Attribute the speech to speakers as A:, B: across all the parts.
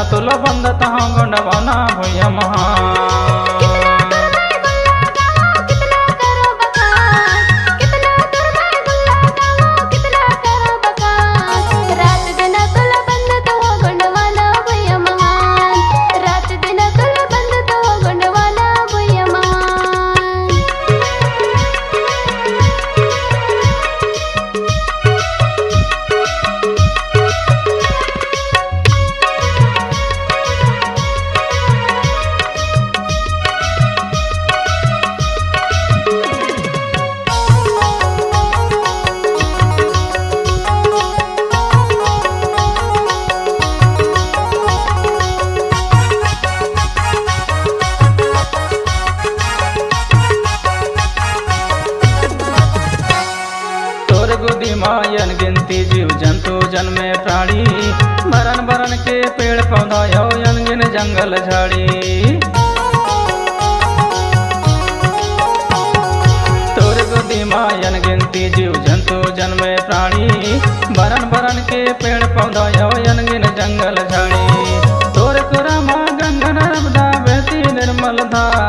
A: दिना तुला बंदत हाँ गुंडवाना भैया महान। गोदी मायन गिनती जीव जंतु जन्मे प्राणी मरण बरन के पेड़ पौधा यो अनगिन जंगल झाड़ी। तोर गोदी मायन गिनती जीव जंतु जन्मे प्राणी मरण बरन के पेड़ पौधा यो अनगिन जंगल झाड़ी। तोर कुरमा गंगा नर्मदा बहती निर्मल धार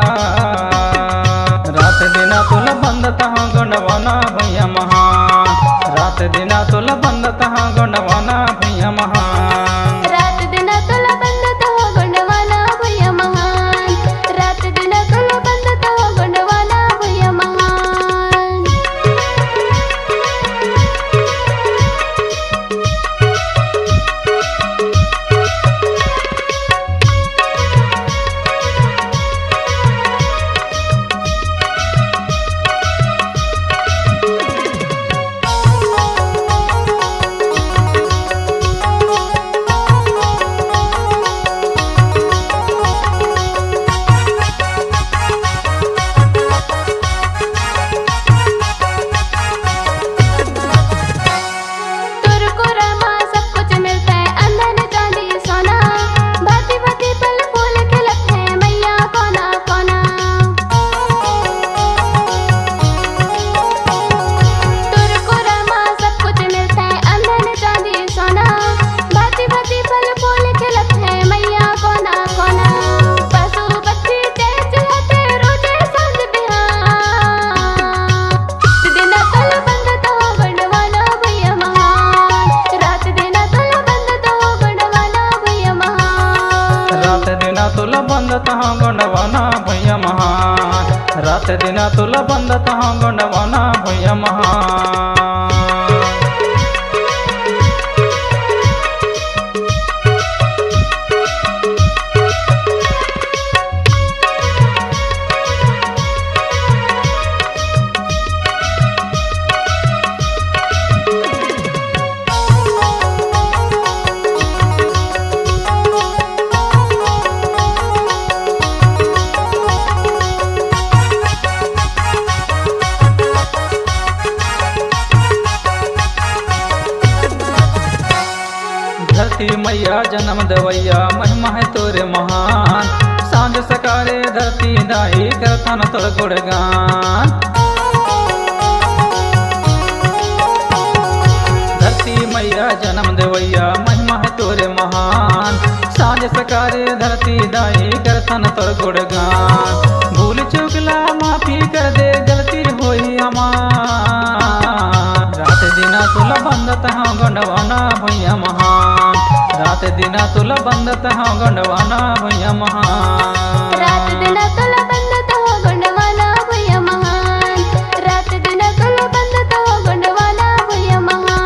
A: रात दिना तुला बंदत हाँ गुंडवाना भैया महान। रात दिना तुला बंदत हाँ गुंडवाना भैया महान।
B: रात दिना तुला बंदत हाँ गुंडवाना भैया महान। रात दिना तुला बंदत हाँ गुंडवाना भैया महान।
A: तुला बंदत हाँ गुंडवाना भैया महान। रात दिना तुला बंदत हाँ गुंडवाना भैया महान। धरती मैया जन्म दवैया महिमा है तोरे महान। सांझ सकारे धरती दाई करथन तोर गुणगान। धरती मैया जन्म दवैया महिमा है तोरे महान। सांझ सकारे धरती दाई करथन तोर गुणगान। भूल चूकला माफी कर दे गलती होई हमार। रात दिना तुला बंदत हाँ गुंडवाना भैया महान। रात दिना तुला बंदत हाँ गुंडवाना भैया महान।
B: रात दिना तुला बंदत हाँ गुंडवाना भैया महान। रात दिना तुला बंदत हाँ गुंडवाना भैया महान।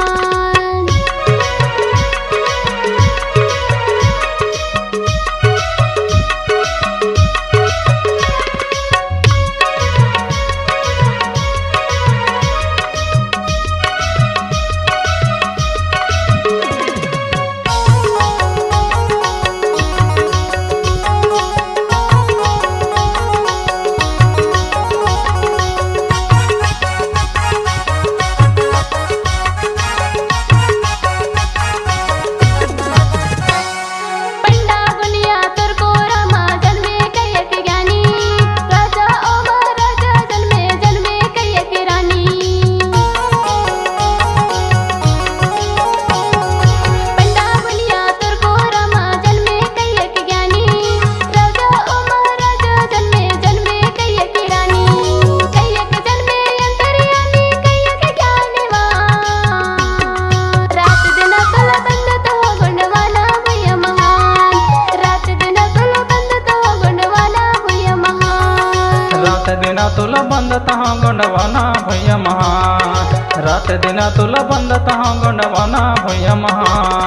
A: हूँ गुंडवाना भैया महान। रात दिन तुला बंदत हूँ गुंडवाना भैया महान।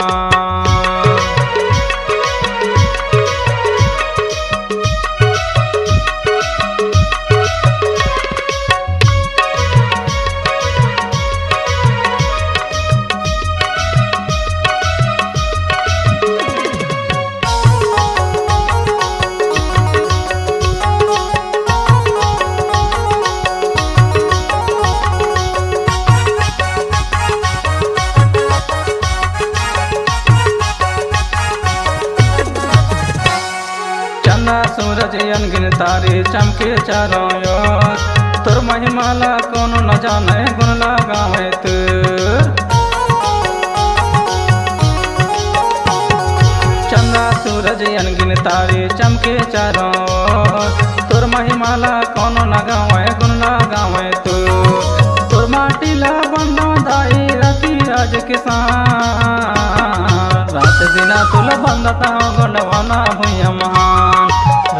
A: चंदा सूरज अनगिन तारे चमके चारों ओर, तुर महिमाला कोनो न जाने गुण लगावे तुर। चंदा सूरज अनगिन तारे चमके चारों ओर, तुर महिमाला कोनो न गावे गुण लगावे तुर। तुर माटीला बंदा दाई रति राज किसान, रात दिन तुला बंदत हूँ गुंडवाना भैया महान।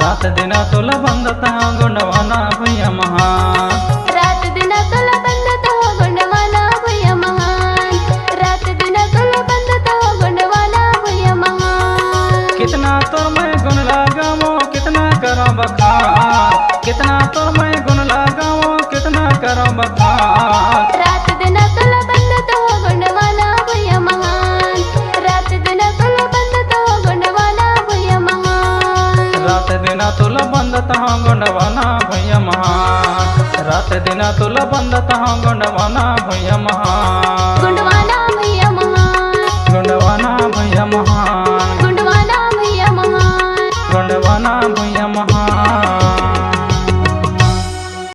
A: रात दिन तुला बंदत हूँ गुंडवाना भैया महान।
B: रात दिन तुला बंदत हूँ गुंडवाना भैया महान। रात दिन तुला बंदत हूँ गुंडवाना भैया महान।
A: कितना तोर मैं गुण लगावो कितना करो बखान, कितना तोर मैं गुण लगावो कितना करो बखान।
B: रात दिन तुला बंदत हूँ गुंडवाना भैया महान। रात दिन तुला बंदत हूँ गुंडवाना भैया महान।
A: रात दिन तुला बंदत हूँ गुंडवाना भैया महान। रात दिन तुला बंदत हूँ गुंडवाना भैया महान।
B: गुंडवाना भैया महान।
A: गुंडवाना भैया महान।
B: गुंडवाना भैया महान।
A: गुंडवाना